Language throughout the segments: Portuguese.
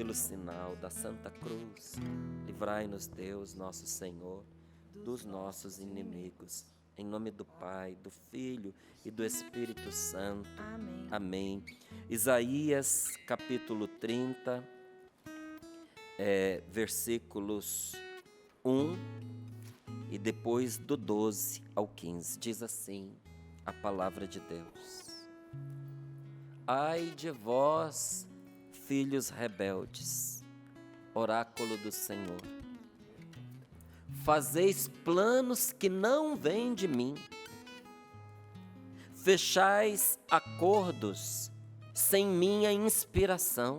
pelo sinal da Santa Cruz, livrai-nos Deus, nosso Senhor, dos nossos inimigos. Em nome do Pai, do Filho e do Espírito Santo. Amém. Amém. Isaías, capítulo 30, versículos 1 e depois do 12 ao 15. Diz assim a palavra de Deus. Ai de vós, filhos rebeldes, oráculo do Senhor. Fazeis planos que não vêm de mim. Fechais acordos sem minha inspiração,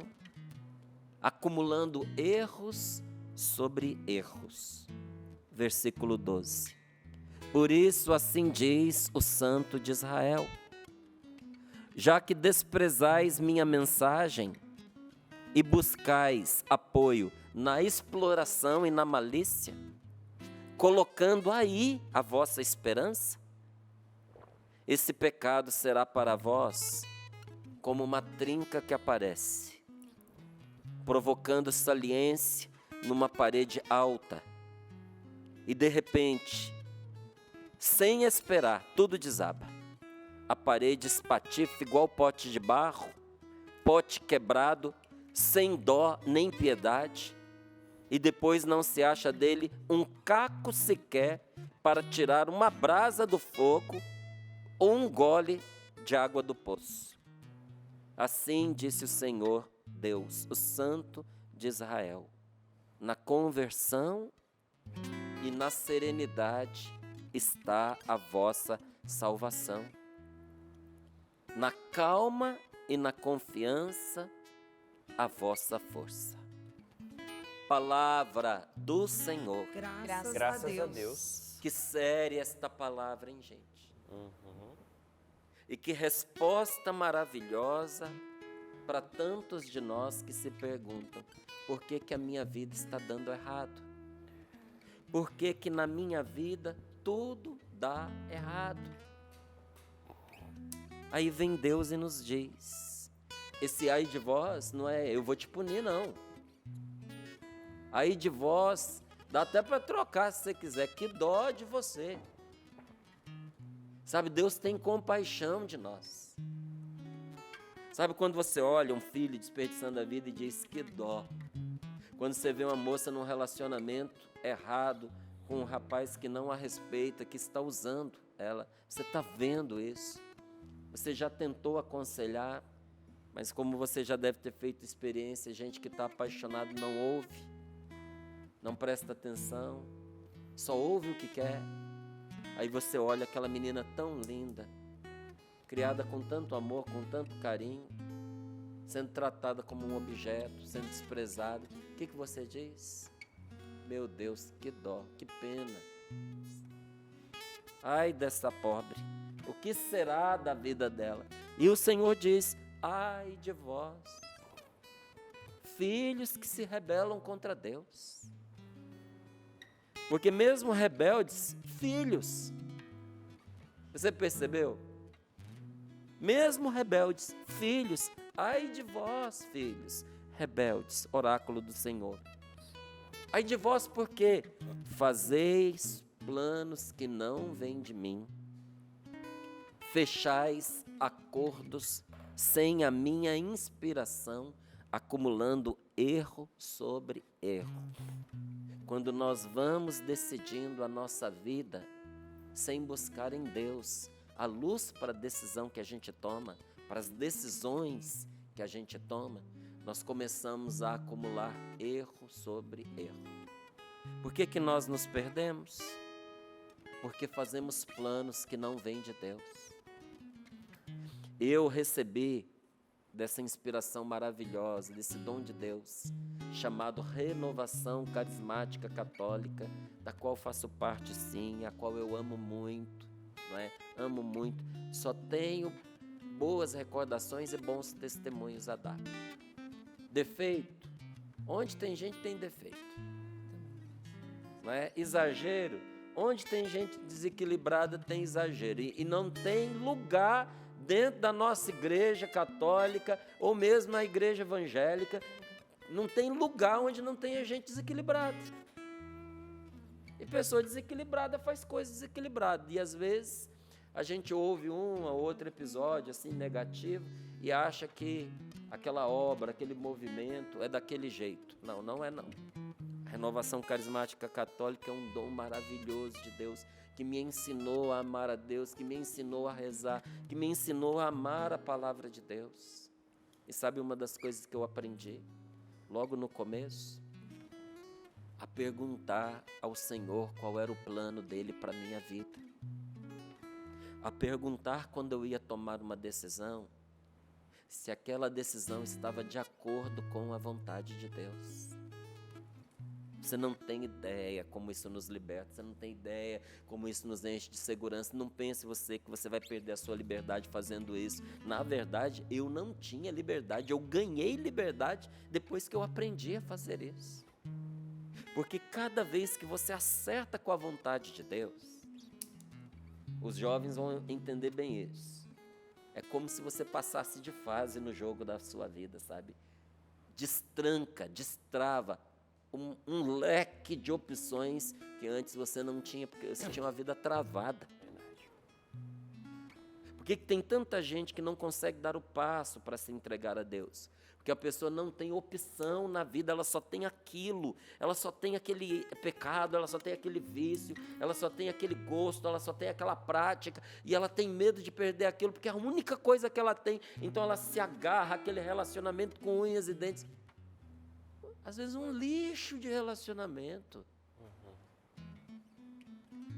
acumulando erros sobre erros. Versículo 12. Por isso assim diz o Santo de Israel: já que desprezais minha mensagem e buscais apoio na exploração e na malícia, colocando aí a vossa esperança, esse pecado será para vós como uma trinca que aparece, provocando saliência numa parede alta, e de repente, sem esperar, tudo desaba. A parede espatifa igual pote de barro, pote quebrado, sem dó nem piedade, e depois não se acha dele um caco sequer para tirar uma brasa do fogo ou um gole de água do poço. Assim disse o Senhor Deus, o Santo de Israel: na conversão e na serenidade está a vossa salvação. Na calma e na confiança, a vossa força. Palavra do Senhor. Graças a Deus. Que séria esta palavra, hein, gente? E que resposta maravilhosa para tantos de nós que se perguntam: por que que a minha vida está dando errado? Por que que na minha vida tudo dá errado? Aí vem Deus e nos diz: esse ai de vós não é eu vou te punir, não. Ai de vós, dá até para trocar se você quiser, que dó de você. Sabe, Deus tem compaixão de nós. Sabe quando você olha um filho desperdiçando a vida e diz que dó? Quando você vê uma moça num relacionamento errado, com um rapaz que não a respeita, que está usando ela, você está vendo isso. Você já tentou aconselhar, mas como você já deve ter feito experiência, gente que está apaixonado não ouve, não presta atenção, só ouve o que quer. Aí você olha aquela menina tão linda, criada com tanto amor, com tanto carinho, sendo tratada como um objeto, sendo desprezada. O que você diz? Meu Deus, que dó, que pena. Ai dessa pobre, o que será da vida dela? E o Senhor diz: ai de vós, filhos que se rebelam contra Deus. Porque mesmo rebeldes, filhos. Você percebeu? Mesmo rebeldes, filhos. Ai de vós, filhos rebeldes, oráculo do Senhor. Ai de vós, porque fazeis planos que não vêm de mim. Fechais acordos sem a minha inspiração, acumulando erro sobre erro. Quando nós vamos decidindo a nossa vida sem buscar em Deus a luz para a decisão que a gente toma, para as decisões que a gente toma, nós começamos a acumular erro sobre erro. Por que que nós nos perdemos? Porque fazemos planos que não vêm de Deus. Eu recebi dessa inspiração maravilhosa, desse dom de Deus, chamado Renovação Carismática Católica, da qual faço parte sim, a qual eu amo muito, não é? Amo muito, só tenho boas recordações e bons testemunhos a dar. Defeito? Onde tem gente tem defeito, não é? Exagero? Onde tem gente desequilibrada tem exagero, e não tem lugar dentro da nossa igreja católica ou mesmo na igreja evangélica não tem lugar onde não tenha gente desequilibrada. E pessoa desequilibrada faz coisas desequilibradas. E às vezes a gente ouve um ou outro episódio assim negativo e acha que aquela obra, aquele movimento é daquele jeito. Não, não é não. A renovação carismática católica é um dom maravilhoso de Deus, que me ensinou a amar a Deus, que me ensinou a rezar, que me ensinou a amar a palavra de Deus. E sabe uma das coisas que eu aprendi logo no começo? A perguntar ao Senhor qual era o plano dele para a minha vida. A perguntar quando eu ia tomar uma decisão, se aquela decisão estava de acordo com a vontade de Deus. Você não tem ideia como isso nos liberta, você não tem ideia como isso nos enche de segurança. Não pense você que você vai perder a sua liberdade fazendo isso. Na verdade, eu não tinha liberdade, eu ganhei liberdade depois que eu aprendi a fazer isso. Porque cada vez que você acerta com a vontade de Deus, os jovens vão entender bem isso. É como se você passasse de fase no jogo da sua vida, sabe? Destranca, destrava um leque de opções que antes você não tinha, porque você tinha uma vida travada. Por que tem tanta gente que não consegue dar o passo para se entregar a Deus? Porque a pessoa não tem opção na vida, ela só tem aquilo, ela só tem aquele pecado, ela só tem aquele vício, ela só tem aquele gosto, ela só tem aquela prática, e ela tem medo de perder aquilo, porque é a única coisa que ela tem, então ela se agarra àquele relacionamento com unhas e dentes. Às vezes um lixo de relacionamento,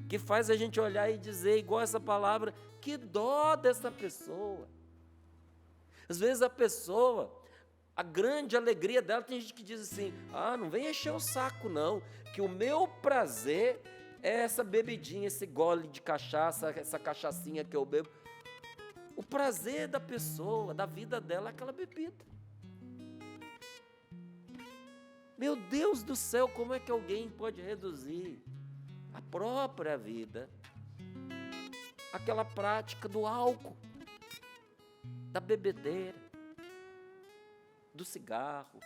que faz a gente olhar e dizer, igual essa palavra, que dó dessa pessoa. Às vezes a pessoa, a grande alegria dela, tem gente que diz assim, não vem encher o saco não, que o meu prazer é essa bebidinha, esse gole de cachaça, essa cachaçinha que eu bebo. O prazer da pessoa, da vida dela, é aquela bebida. Meu Deus do céu, como é que alguém pode reduzir a própria vida àquela prática do álcool, da bebedeira, do cigarro?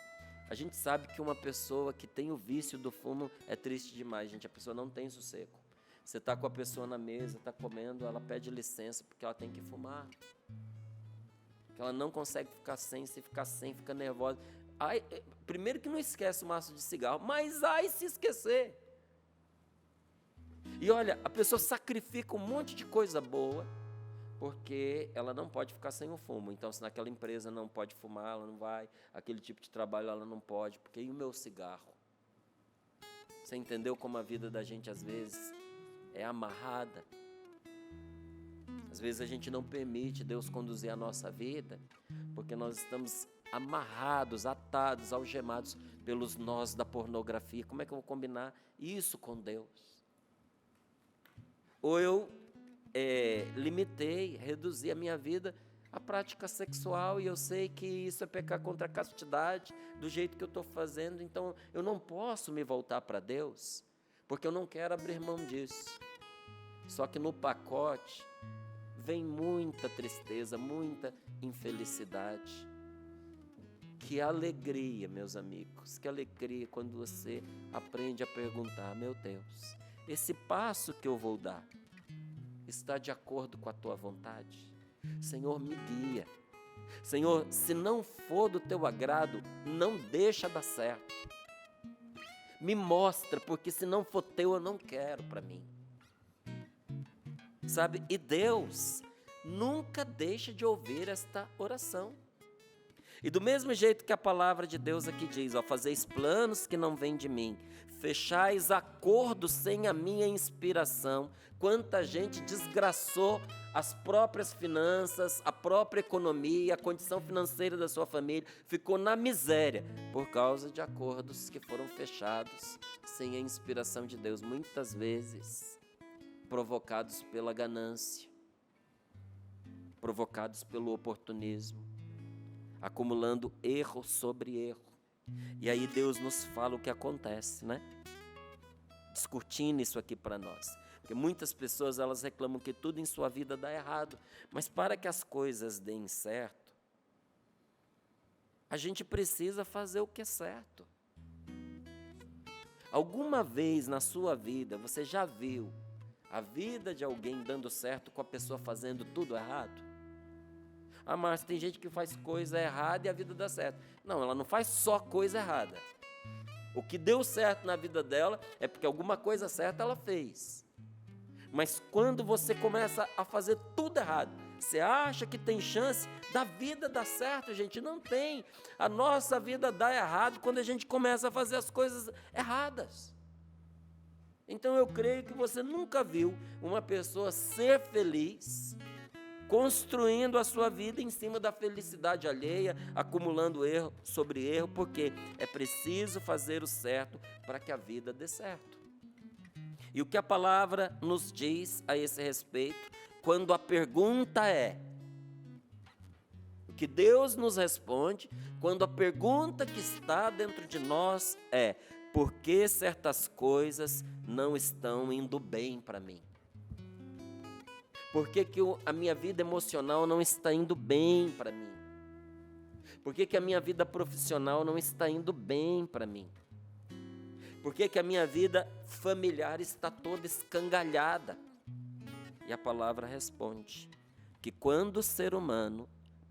A gente sabe que uma pessoa que tem o vício do fumo é triste demais, gente. A pessoa não tem sossego. Você está com a pessoa na mesa, está comendo, ela pede licença porque ela tem que fumar. Que ela não consegue ficar sem, se ficar sem, fica nervosa. Ai, primeiro que não esquece o maço de cigarro, mas se esquecer. E olha, a pessoa sacrifica um monte de coisa boa, porque ela não pode ficar sem o fumo. Então, se naquela empresa não pode fumar, ela não vai. Aquele tipo de trabalho ela não pode, porque e o meu cigarro? Você entendeu como a vida da gente às vezes é amarrada? Às vezes a gente não permite Deus conduzir a nossa vida, porque nós estamos amarrados, atados, algemados pelos nós da pornografia. Como é que eu vou combinar isso com Deus? Ou eu limitei, reduzi a minha vida à prática sexual e eu sei que isso é pecar contra a castidade do jeito que eu estou fazendo, então eu não posso me voltar para Deus, porque eu não quero abrir mão disso. Só que no pacote vem muita tristeza, muita infelicidade. Que alegria, meus amigos, que alegria quando você aprende a perguntar, meu Deus, esse passo que eu vou dar está de acordo com a tua vontade? Senhor, me guia. Senhor, se não for do teu agrado, não deixa dar certo. Me mostra, porque se não for teu, eu não quero para mim. Sabe, e Deus nunca deixa de ouvir esta oração. E do mesmo jeito que a palavra de Deus aqui diz, fazeis planos que não vêm de mim, fechais acordos sem a minha inspiração. Quanta gente desgraçou as próprias finanças, a própria economia, a condição financeira da sua família, ficou na miséria por causa de acordos que foram fechados sem a inspiração de Deus, muitas vezes provocados pela ganância, provocados pelo oportunismo, acumulando erro sobre erro. E aí Deus nos fala o que acontece, né? Discutindo isso aqui para nós. Porque muitas pessoas, elas reclamam que tudo em sua vida dá errado. Mas para que as coisas deem certo, A gente precisa fazer o que é certo. Alguma vez na sua vida você já viu a vida de alguém dando certo com a pessoa fazendo tudo errado? Ah, Márcio, tem gente que faz coisa errada e a vida dá certo. Não, ela não faz só coisa errada. O que deu certo na vida dela é porque alguma coisa certa ela fez. Mas quando você começa a fazer tudo errado, você acha que tem chance da vida dar certo, gente? Não tem. A nossa vida dá errado quando a gente começa a fazer as coisas erradas. Então eu creio que você nunca viu uma pessoa ser feliz construindo a sua vida em cima da felicidade alheia, acumulando erro sobre erro, porque é preciso fazer o certo para que a vida dê certo. E o que a palavra nos diz a esse respeito, quando a pergunta é, o que Deus nos responde, quando a pergunta que está dentro de nós é, por que certas coisas não estão indo bem para mim? Por que a minha vida emocional não está indo bem para mim? Por que a minha vida profissional não está indo bem para mim? Por que a minha vida familiar está toda escangalhada? E a palavra responde que quando o ser humano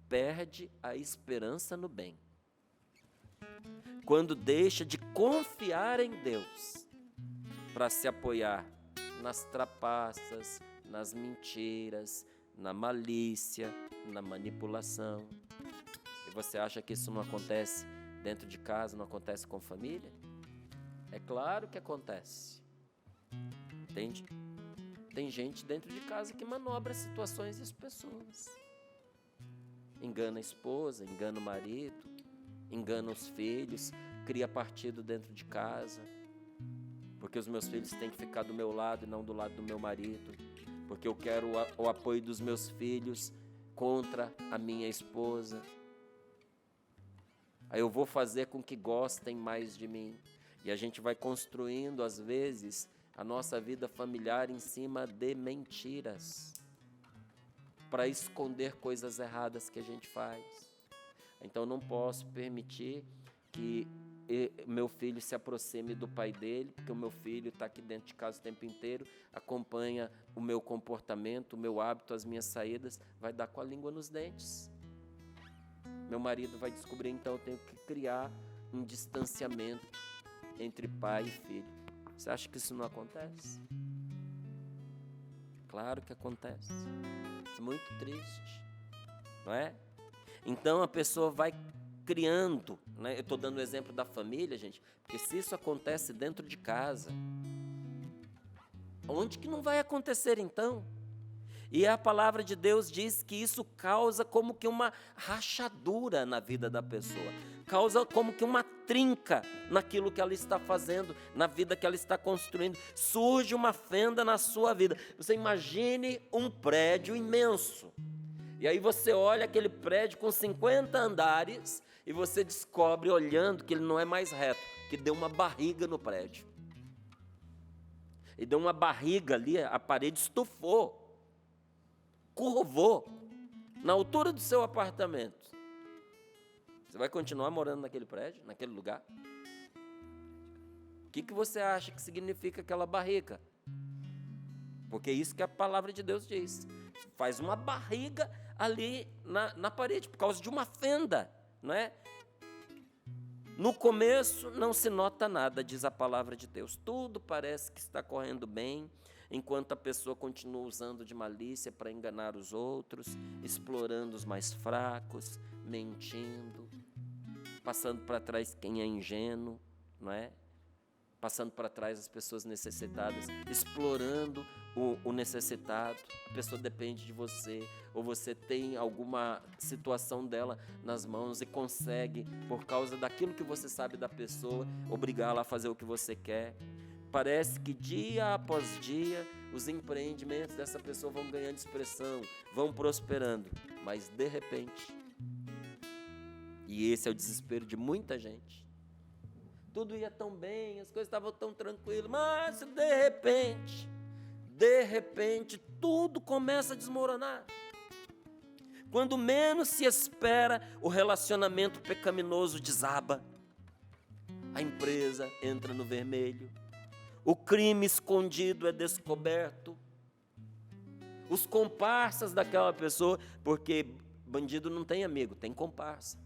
perde a esperança no bem, quando deixa de confiar em Deus para se apoiar nas trapaças, nas mentiras, na malícia, na manipulação. E você acha que isso não acontece dentro de casa, não acontece com família? É claro que acontece. Entende? Tem gente dentro de casa que manobra situações e as pessoas. Engana a esposa, engana o marido, engana os filhos, cria partido dentro de casa. Porque os meus filhos têm que ficar do meu lado e não do lado do meu marido. Porque eu quero o apoio dos meus filhos contra a minha esposa. Aí eu vou fazer com que gostem mais de mim. E a gente vai construindo, às vezes, a nossa vida familiar em cima de mentiras, para esconder coisas erradas que a gente faz. Então não posso permitir que meu filho se aproxime do pai dele, porque o meu filho está aqui dentro de casa o tempo inteiro, acompanha o meu comportamento, o meu hábito, as minhas saídas, vai dar com a língua nos dentes. Meu marido vai descobrir, então eu tenho que criar um distanciamento entre pai e filho. Você acha que isso não acontece? Claro que acontece. É muito triste, não é? Então a pessoa vai criando, né? Eu estou dando o exemplo da família, gente, porque se isso acontece dentro de casa, onde que não vai acontecer então? E a palavra de Deus diz que isso causa como que uma rachadura na vida da pessoa, causa como que uma trinca naquilo que ela está fazendo, na vida que ela está construindo, surge uma fenda na sua vida. Você imagine um prédio imenso, e aí você olha aquele prédio com 50 andares, e você descobre, olhando, que ele não é mais reto, que deu uma barriga no prédio. E deu uma barriga ali, a parede estufou, curvou, na altura do seu apartamento. Você vai continuar morando naquele prédio, naquele lugar? O que você acha que significa aquela barriga? Porque é isso que a palavra de Deus diz. Faz uma barriga ali na parede, por causa de uma fenda, não é? No começo não se nota nada, diz a palavra de Deus. Tudo parece que está correndo bem, enquanto a pessoa continua usando de malícia para enganar os outros, explorando os mais fracos, mentindo, passando para trás quem é ingênuo, não é? Passando para trás as pessoas necessitadas, explorando o necessitado. A pessoa depende de você, ou você tem alguma situação dela nas mãos e consegue, por causa daquilo que você sabe da pessoa, obrigá-la a fazer o que você quer. Parece que dia após dia os empreendimentos dessa pessoa vão ganhando expressão, vão prosperando, mas de repente, e esse é o desespero de muita gente, tudo ia tão bem, as coisas estavam tão tranquilas, mas de repente, tudo começa a desmoronar. Quando menos se espera, o relacionamento pecaminoso desaba. A empresa entra no vermelho. O crime escondido é descoberto. Os comparsas daquela pessoa, porque bandido não tem amigo, tem comparsa.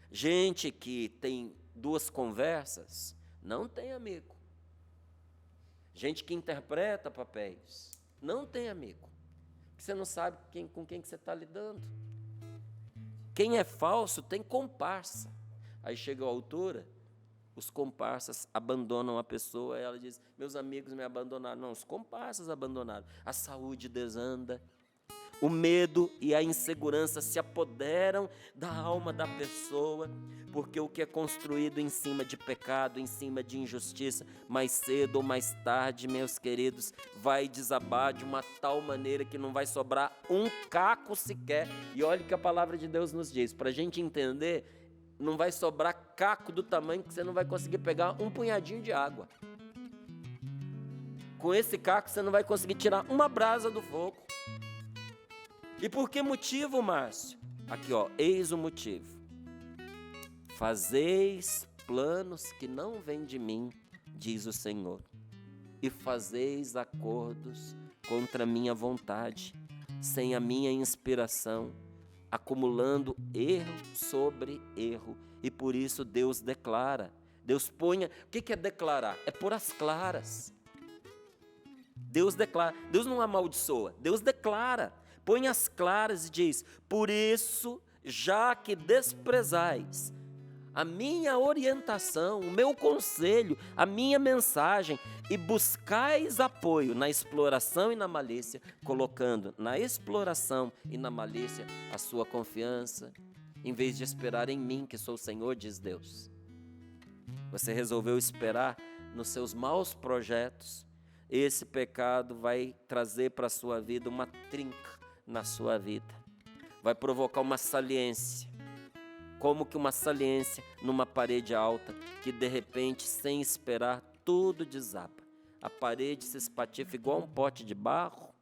Gente que tem duas conversas, não tem amigo. Gente que interpreta papéis, não tem amigo. Porque você não sabe com quem que você está lidando. Quem é falso tem comparsa. Aí chega a altura, os comparsas abandonam a pessoa, e ela diz, meus amigos me abandonaram. Não, os comparsas abandonaram. A saúde desanda. O medo e a insegurança se apoderam da alma da pessoa, porque o que é construído em cima de pecado, em cima de injustiça, mais cedo ou mais tarde, meus queridos, vai desabar de uma tal maneira que não vai sobrar um caco sequer. E olha o que a palavra de Deus nos diz, para a gente entender, não vai sobrar caco do tamanho que você não vai conseguir pegar um punhadinho de água. Com esse caco você não vai conseguir tirar uma brasa do fogo. E por que motivo, Márcio? Aqui, ó, eis o motivo. Fazeis planos que não vêm de mim, diz o Senhor, e fazeis acordos contra a minha vontade, sem a minha inspiração, acumulando erro sobre erro. E por isso Deus declara. Deus põe... O que é declarar? É pôr as claras. Deus declara. Deus não amaldiçoa. Deus declara. Põe as claras e diz, por isso, já que desprezais a minha orientação, o meu conselho, a minha mensagem, e buscais apoio na exploração e na malícia, colocando na exploração e na malícia a sua confiança, em vez de esperar em mim, que sou o Senhor, diz Deus. Você resolveu esperar nos seus maus projetos, esse pecado vai trazer para a sua vida uma trinca na sua vida, vai provocar uma saliência, como que uma saliência numa parede alta, que de repente, sem esperar, tudo desaba. A parede se espatifa igual um pote de barro,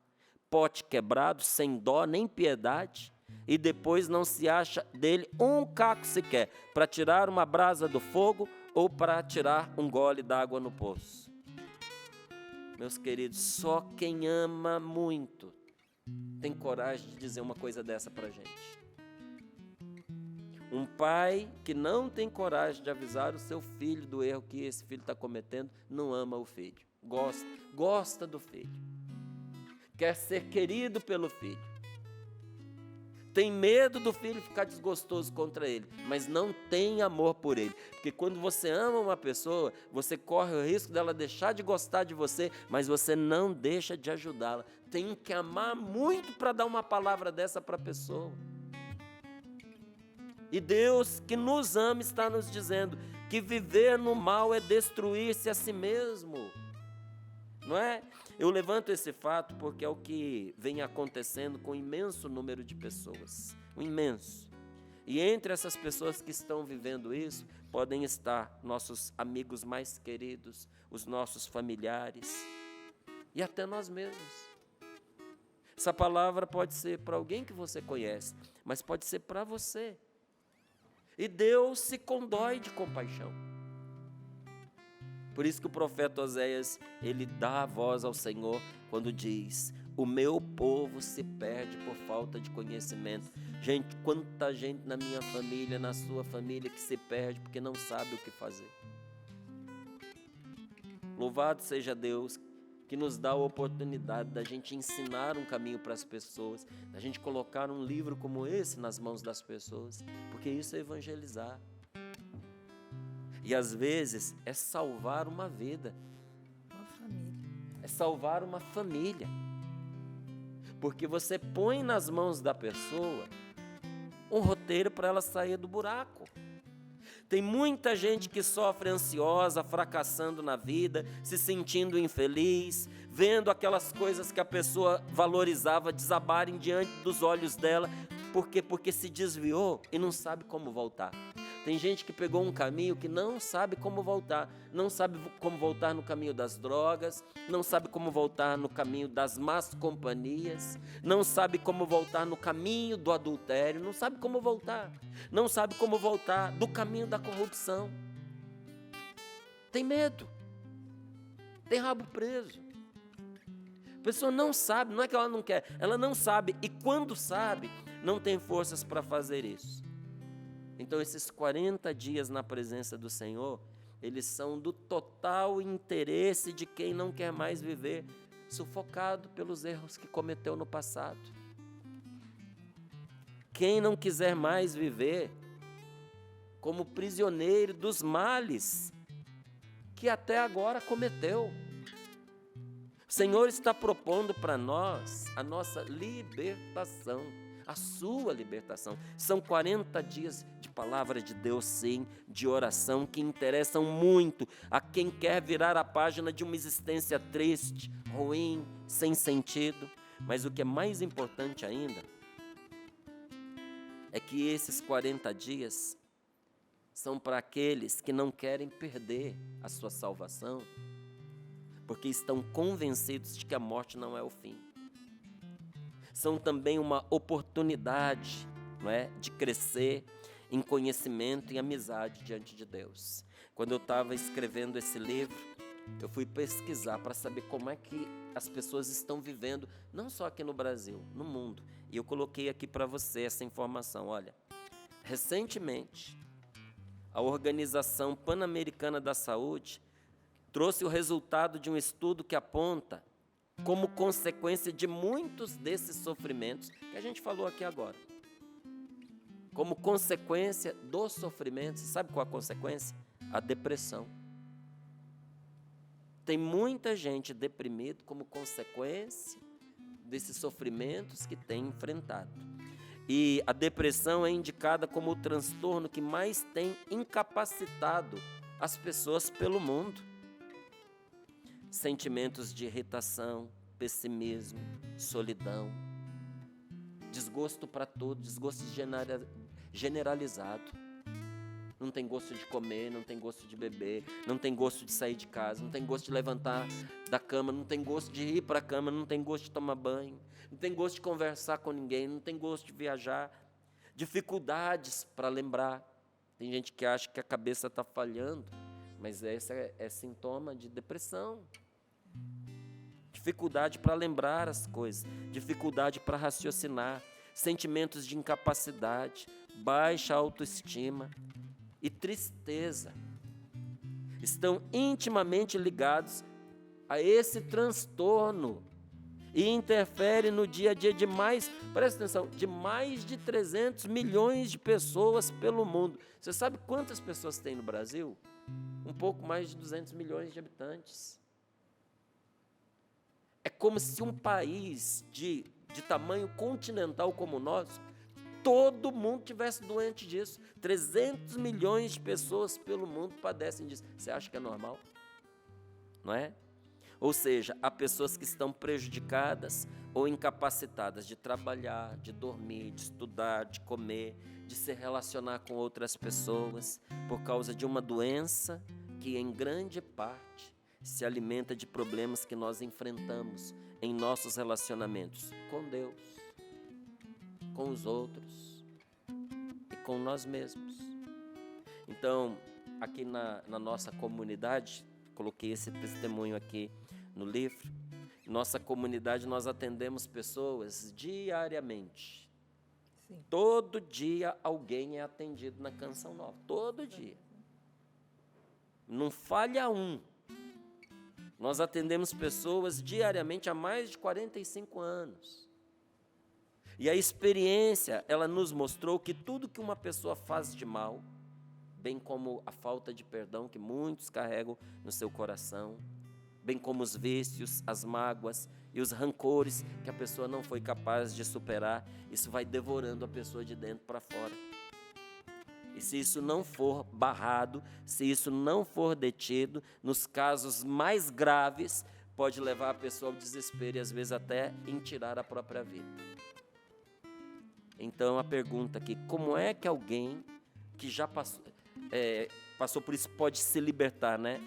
pote quebrado, sem dó nem piedade, e depois não se acha dele um caco sequer, para tirar uma brasa do fogo ou para tirar um gole d'água no poço. Meus queridos, só quem ama muito tem coragem de dizer uma coisa dessa para a gente. Um pai que não tem coragem de avisar o seu filho do erro que esse filho está cometendo, não ama o filho. Gosta do filho. Quer ser querido pelo filho. Tem medo do filho ficar desgostoso contra ele, mas não tem amor por ele. Porque quando você ama uma pessoa, você corre o risco dela deixar de gostar de você, mas você não deixa de ajudá-la. Tem que amar muito para dar uma palavra dessa para a pessoa. E Deus que nos ama está nos dizendo que viver no mal é destruir-se a si mesmo. Não é? Eu levanto esse fato porque é o que vem acontecendo com um imenso número de pessoas. Um imenso. E entre essas pessoas que estão vivendo isso, podem estar nossos amigos mais queridos, os nossos familiares e até nós mesmos. Essa palavra pode ser para alguém que você conhece, mas pode ser para você. E Deus se condói de compaixão. Por isso que o profeta Oséias, ele dá a voz ao Senhor quando diz, o meu povo se perde por falta de conhecimento. Gente, quanta gente na minha família, na sua família, que se perde porque não sabe o que fazer. Louvado seja Deus, que nos dá a oportunidade da gente ensinar um caminho para as pessoas, da gente colocar um livro como esse nas mãos das pessoas, porque isso é evangelizar. E às vezes é salvar uma vida. Uma família. É salvar uma família. Porque você põe nas mãos da pessoa um roteiro para ela sair do buraco. Tem muita gente que sofre ansiosa, fracassando na vida, se sentindo infeliz, vendo aquelas coisas que a pessoa valorizava desabarem diante dos olhos dela. Por quê? Porque se desviou e não sabe como voltar. Tem gente que pegou um caminho que não sabe como voltar. Não sabe como voltar no caminho das drogas, não sabe como voltar no caminho das más companhias, não sabe como voltar no caminho do adultério, não sabe como voltar. Não sabe como voltar do caminho da corrupção. Tem medo. Tem rabo preso. A pessoa não sabe, não é que ela não quer, ela não sabe, e quando sabe, não tem forças para fazer isso. Então, esses 40 dias na presença do Senhor, eles são do total interesse de quem não quer mais viver sufocado pelos erros que cometeu no passado. Quem não quiser mais viver como prisioneiro dos males que até agora cometeu. O Senhor está propondo para nós a nossa libertação, a sua libertação. São 40 dias de palavra de Deus, sim, de oração, que interessam muito a quem quer virar a página de uma existência triste, ruim, sem sentido. Mas o que é mais importante ainda é que esses 40 dias são para aqueles que não querem perder a sua salvação, porque estão convencidos de que a morte não é o fim. São também uma oportunidade, não é, de crescer em conhecimento e amizade diante de Deus. Quando eu estava escrevendo esse livro, eu fui pesquisar para saber como é que as pessoas estão vivendo, não só aqui no Brasil, no mundo. E eu coloquei aqui para você essa informação. Olha, recentemente, a Organização Pan-Americana da Saúde trouxe o resultado de um estudo que aponta, como consequência de muitos desses sofrimentos, que a gente falou aqui agora, como consequência dos sofrimentos, sabe qual a consequência? A depressão. Tem muita gente deprimida como consequência desses sofrimentos que tem enfrentado. E a depressão é indicada como o transtorno que mais tem incapacitado as pessoas pelo mundo. Sentimentos de irritação, pessimismo, solidão, desgosto para tudo, desgosto generalizado. Não tem gosto de comer, não tem gosto de beber, não tem gosto de sair de casa, não tem gosto de levantar da cama, não tem gosto de ir para a cama, não tem gosto de tomar banho, não tem gosto de conversar com ninguém, não tem gosto de viajar, dificuldades para lembrar. Tem gente que acha que a cabeça está falhando, mas esse é sintoma de depressão. Dificuldade para lembrar as coisas, dificuldade para raciocinar, sentimentos de incapacidade, baixa autoestima e tristeza estão intimamente ligados a esse transtorno e interferem no dia a dia de mais, presta atenção, de mais de 300 milhões de pessoas pelo mundo. Você sabe quantas pessoas tem no Brasil? Um pouco mais de 200 milhões de habitantes. É como se um país de tamanho continental como o nosso, todo mundo tivesse doente disso. 300 milhões de pessoas pelo mundo padecem disso. Você acha que é normal? Não é? Ou seja, há pessoas que estão prejudicadas ou incapacitadas de trabalhar, de dormir, de estudar, de comer, de se relacionar com outras pessoas, por causa de uma doença que, em grande parte, se alimenta de problemas que nós enfrentamos em nossos relacionamentos com Deus, com os outros e com nós mesmos. Então, aqui na nossa comunidade, coloquei esse testemunho aqui no livro, nossa comunidade nós atendemos pessoas diariamente. Sim. Todo dia alguém é atendido na Canção Nova, todo dia. Não falha um. Nós atendemos pessoas diariamente há mais de 45 anos. E a experiência, ela nos mostrou que tudo que uma pessoa faz de mal, bem como a falta de perdão que muitos carregam no seu coração, bem como os vícios, as mágoas e os rancores que a pessoa não foi capaz de superar, isso vai devorando a pessoa de dentro para fora. E se isso não for barrado, se isso não for detido, nos casos mais graves, pode levar a pessoa ao desespero e às vezes até em tirar a própria vida. Então a pergunta aqui, como é que alguém que já passou, passou por isso pode se libertar, né?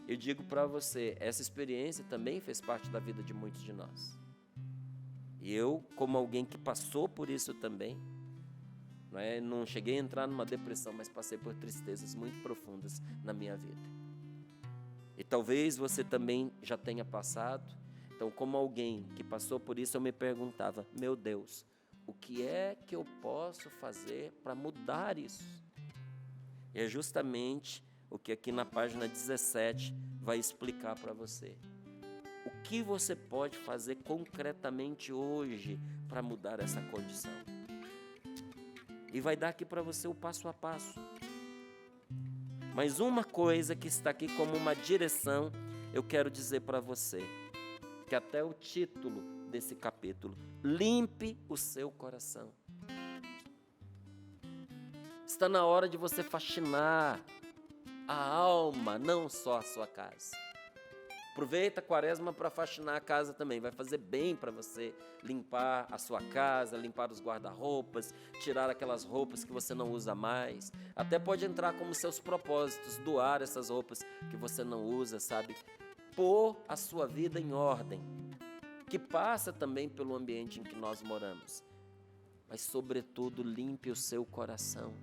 Eu digo para você, essa experiência também fez parte da vida de muitos de nós. E eu, como alguém que passou por isso também, não cheguei a entrar numa depressão, mas passei por tristezas muito profundas na minha vida. E talvez você também já tenha passado. Então, como alguém que passou por isso, eu me perguntava, meu Deus, o que é que eu posso fazer para mudar isso? E é justamente o que aqui na página 17 vai explicar para você. O que você pode fazer concretamente hoje para mudar essa condição? E vai dar aqui para você o passo a passo. Mas uma coisa que está aqui como uma direção, eu quero dizer para você, que até o título desse capítulo, limpe o seu coração. Está na hora de você faxinar a alma, não só a sua casa. Aproveita a quaresma para faxinar a casa também, vai fazer bem para você limpar a sua casa, limpar os guarda-roupas, tirar aquelas roupas que você não usa mais. Até pode entrar como seus propósitos, doar essas roupas que você não usa, sabe? Pôr a sua vida em ordem, que passa também pelo ambiente em que nós moramos. Mas, sobretudo, limpe o seu coração.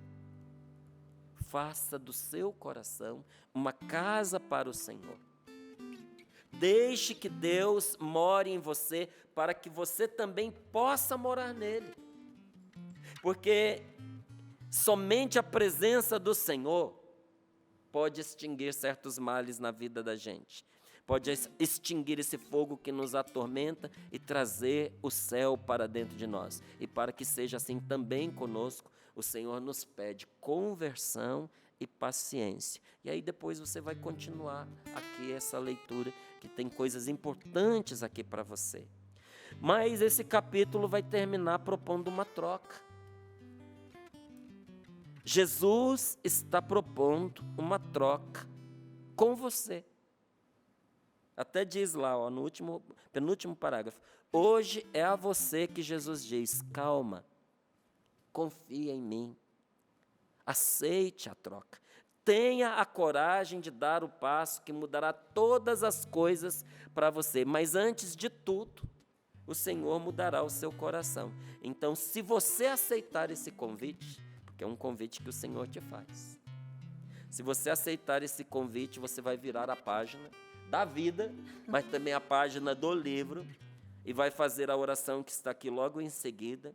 Faça do seu coração uma casa para o Senhor. Deixe que Deus more em você, para que você também possa morar nele. Porque somente a presença do Senhor pode extinguir certos males na vida da gente. Pode extinguir esse fogo que nos atormenta e trazer o céu para dentro de nós. E para que seja assim também conosco, o Senhor nos pede conversão e paciência. E aí depois você vai continuar aqui essa leitura, que tem coisas importantes aqui para você. Mas esse capítulo vai terminar propondo uma troca. Jesus está propondo uma troca com você. Até diz lá, no penúltimo parágrafo, hoje é a você que Jesus diz, calma, confia em mim, aceite a troca, tenha a coragem de dar o passo que mudará todas as coisas para você, mas antes de tudo, o Senhor mudará o seu coração. Então, se você aceitar esse convite, porque é um convite que o Senhor te faz, se você aceitar esse convite, você vai virar a página da vida, mas também a página do livro, e vai fazer a oração que está aqui logo em seguida,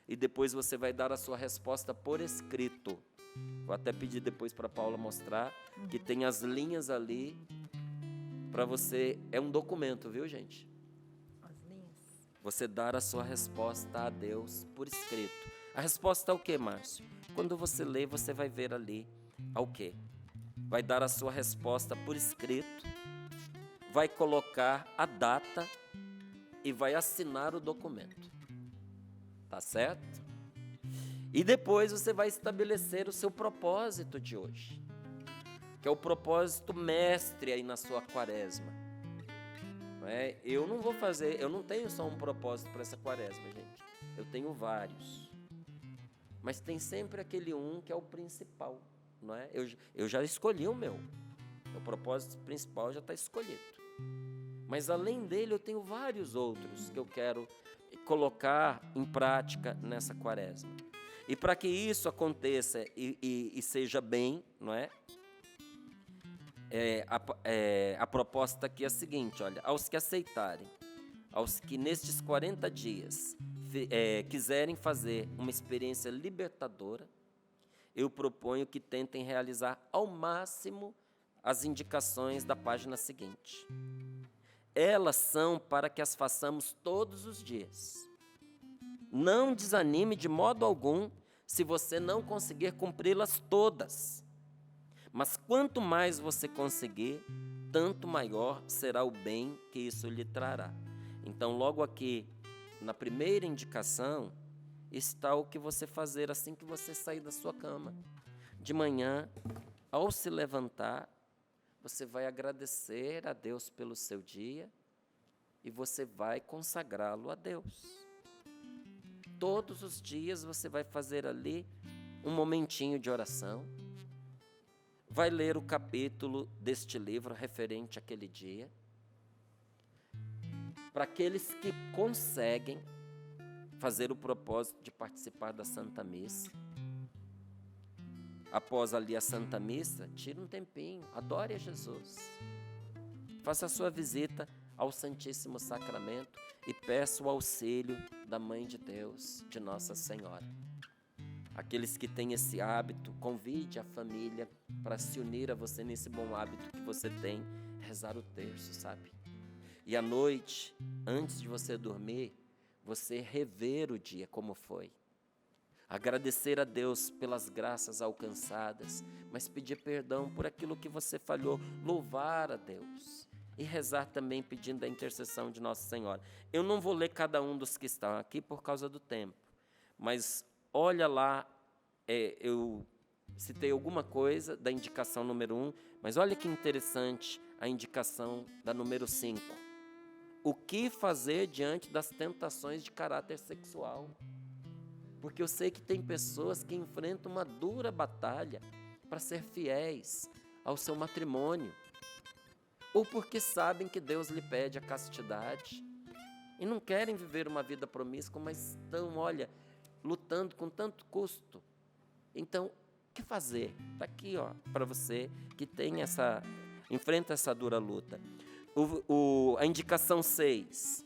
e depois você vai dar a sua resposta por escrito. Vou até pedir depois para a Paula mostrar, que tem as linhas ali, para você, é um documento, viu, gente? As linhas. Você dar a sua resposta a Deus por escrito. A resposta é o quê, Márcio? Quando você lê, você vai ver ali ao quê? Vai dar a sua resposta por escrito, vai colocar a data e vai assinar o documento. Tá certo? E depois você vai estabelecer o seu propósito de hoje, que é o propósito mestre aí na sua quaresma. Não é? Eu não tenho só um propósito para essa quaresma, gente. Eu tenho vários. Mas tem sempre aquele um que é o principal, não é? Eu já escolhi o meu. O propósito principal já está escolhido. Mas além dele eu tenho vários outros que eu quero colocar em prática nessa quaresma. E para que isso aconteça e seja bem, não é? A proposta aqui é a seguinte, olha, aos que aceitarem, aos que nestes 40 dias quiserem fazer uma experiência libertadora, eu proponho que tentem realizar ao máximo as indicações da página seguinte. Elas são para que as façamos todos os dias. Não desanime de modo algum se você não conseguir cumpri-las todas. Mas quanto mais você conseguir, tanto maior será o bem que isso lhe trará. Então, logo aqui, na primeira indicação, está o que você fazer assim que você sair da sua cama. De manhã, ao se levantar, você vai agradecer a Deus pelo seu dia e você vai consagrá-lo a Deus. Todos os dias você vai fazer ali um momentinho de oração, vai ler o capítulo deste livro referente àquele dia. Para aqueles que conseguem fazer o propósito de participar da Santa Missa, após ali a Santa Missa, tire um tempinho, adore a Jesus. Faça a sua visita ao Santíssimo Sacramento e peça o auxílio da Mãe de Deus, de Nossa Senhora. Aqueles que têm esse hábito, convide a família para se unir a você nesse bom hábito que você tem, rezar o terço, sabe? E à noite, antes de você dormir, você rever o dia como foi. Agradecer a Deus pelas graças alcançadas, mas pedir perdão por aquilo que você falhou, louvar a Deus. E rezar também pedindo a intercessão de Nossa Senhora. Eu não vou ler cada um dos que estão aqui por causa do tempo, mas olha lá, eu citei alguma coisa da indicação número 1, mas olha que interessante a indicação da número 5. O que fazer diante das tentações de caráter sexual? Porque eu sei que tem pessoas que enfrentam uma dura batalha para ser fiéis ao seu matrimônio, ou porque sabem que Deus lhe pede a castidade e não querem viver uma vida promíscua, mas estão, olha, lutando com tanto custo. Então, o que fazer? Está aqui, para você que tem enfrenta essa dura luta. A indicação 6.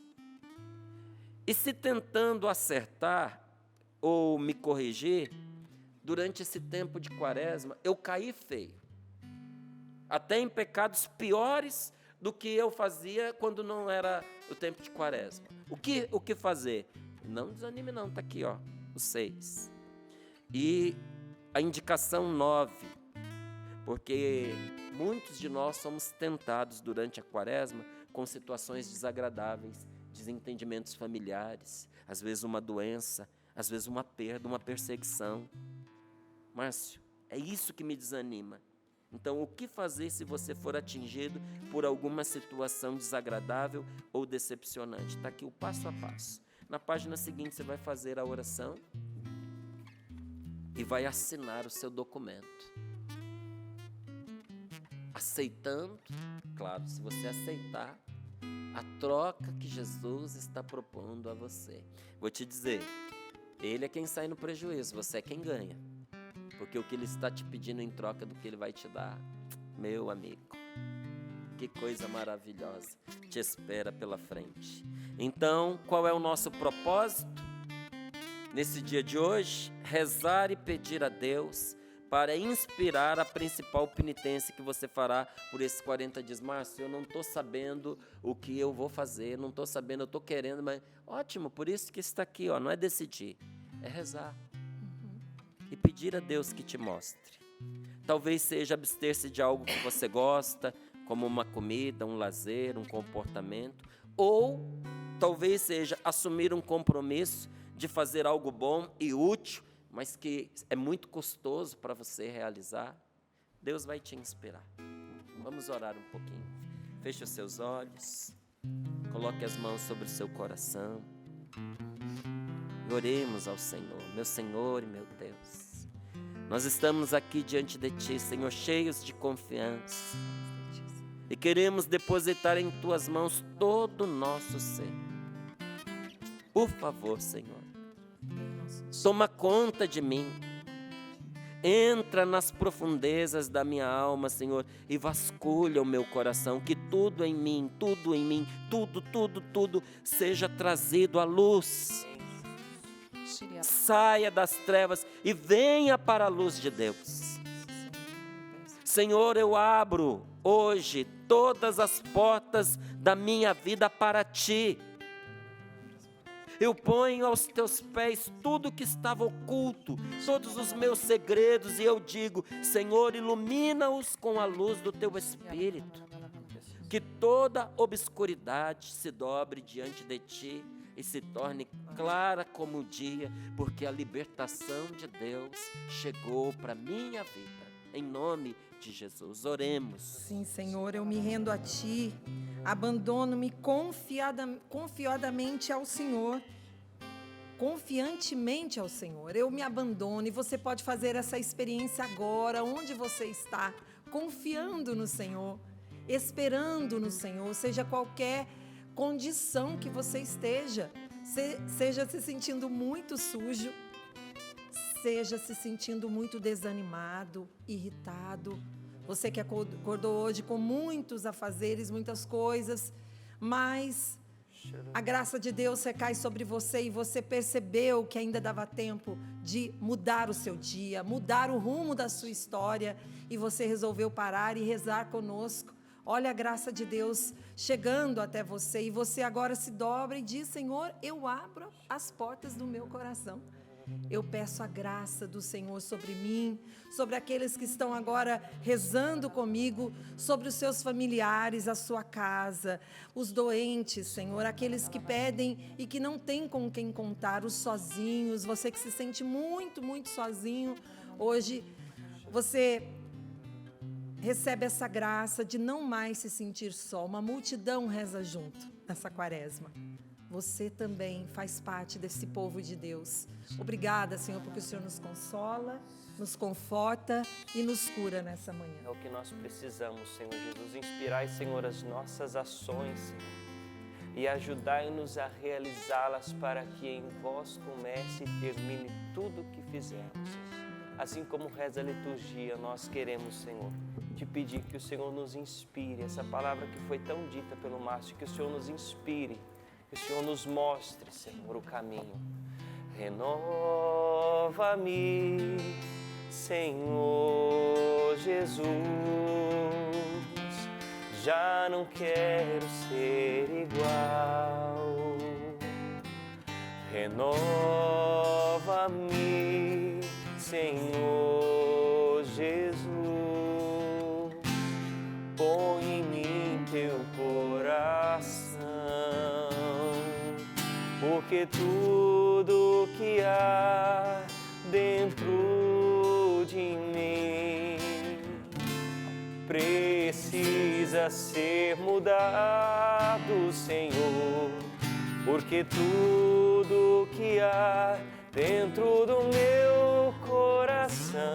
E se tentando acertar ou me corrigir, durante esse tempo de quaresma, eu caí feio. Até em pecados piores do que eu fazia quando não era o tempo de quaresma. O que fazer? Não desanime não, está aqui, o 6. E a indicação 9, porque muitos de nós somos tentados durante a quaresma com situações desagradáveis, desentendimentos familiares, às vezes uma doença, às vezes uma perda, uma perseguição. Márcio, é isso que me desanima. Então, o que fazer se você for atingido por alguma situação desagradável ou decepcionante? Está aqui o passo a passo. Na página seguinte, você vai fazer a oração e vai assinar o seu documento. Aceitando, claro, se você aceitar, a troca que Jesus está propondo a você. Vou te dizer, Ele é quem sai no prejuízo, você é quem ganha. Porque o que Ele está te pedindo em troca do que Ele vai te dar, meu amigo, que coisa maravilhosa te espera pela frente. Então, qual é o nosso propósito? Nesse dia de hoje, rezar e pedir a Deus para inspirar a principal penitência que você fará por esses 40 dias. Márcio, eu não estou sabendo o que eu vou fazer, não estou sabendo, eu estou querendo, mas ótimo, por isso que está aqui, não é decidir, é rezar. E pedir a Deus que te mostre. Talvez seja abster-se de algo que você gosta, como uma comida, um lazer, um comportamento, ou talvez seja assumir um compromisso de fazer algo bom e útil, mas que é muito custoso para você realizar. Deus vai te inspirar. Vamos orar um pouquinho. Feche os seus olhos, coloque as mãos sobre o seu coração. Oremos ao Senhor, meu Senhor e meu Deus. Nós estamos aqui diante de Ti, Senhor, cheios de confiança. E queremos depositar em Tuas mãos todo o nosso ser. Por favor, Senhor, toma conta de mim. Entra nas profundezas da minha alma, Senhor, e vasculha o meu coração, que tudo em mim, tudo seja trazido à luz. Saia das trevas e venha para a luz de Deus. Senhor, eu abro hoje todas as portas da minha vida para Ti. Eu ponho aos Teus pés tudo que estava oculto, todos os meus segredos, e eu digo, Senhor, ilumina-os com a luz do Teu Espírito. Que toda obscuridade se dobre diante de Ti e se torne clara como o dia, porque a libertação de Deus chegou para a minha vida. Em nome de Jesus, oremos. Sim, Senhor, eu me rendo a Ti, abandono-me confiadamente ao Senhor, confiantemente ao Senhor. Eu me abandono, e você pode fazer essa experiência agora, onde você está. confiando no Senhor, esperando no Senhor, seja qualquer condição que você esteja, seja se sentindo muito sujo, seja se sentindo muito desanimado, irritado, você que acordou hoje com muitos afazeres, muitas coisas, mas a graça de Deus recai sobre você e você percebeu que ainda dava tempo de mudar o seu dia, mudar o rumo da sua história, e você resolveu parar e rezar conosco. Olha a graça de Deus chegando até você, e você agora se dobra e diz: Senhor, eu abro as portas do meu coração. Eu peço a graça do Senhor sobre mim, sobre aqueles que estão agora rezando comigo, sobre os seus familiares, a sua casa, os doentes, Senhor, aqueles que pedem e que não têm com quem contar, os sozinhos, você que se sente muito, muito sozinho. Hoje você recebe essa graça de não mais se sentir só. Uma multidão reza junto nessa quaresma. Você também faz parte desse povo de Deus. Obrigada, Senhor, porque o Senhor nos consola, nos conforta e nos cura nessa manhã. É o que nós precisamos, Senhor Jesus. Inspirai, Senhor, as nossas ações, Senhor, e ajudai-nos a realizá-las para que em vós comece e termine tudo o que fizermos, Senhor. Assim como reza a liturgia, nós queremos, Senhor, te pedir que o Senhor nos inspire. Essa palavra que foi tão dita pelo Márcio, que o Senhor nos inspire, que o Senhor nos mostre, Senhor, o caminho. Renova-me, Senhor Jesus, já não quero ser igual. Renova-me, Senhor Jesus, põe em mim teu coração, porque tudo que há dentro de mim precisa ser mudado, Senhor, porque tudo que há dentro do meu coração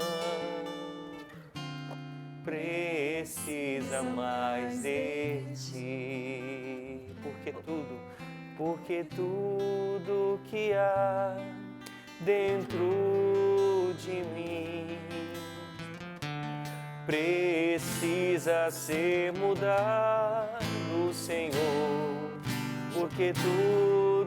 precisa mais de ti, porque tudo que há dentro de mim precisa ser mudado, Senhor, porque tudo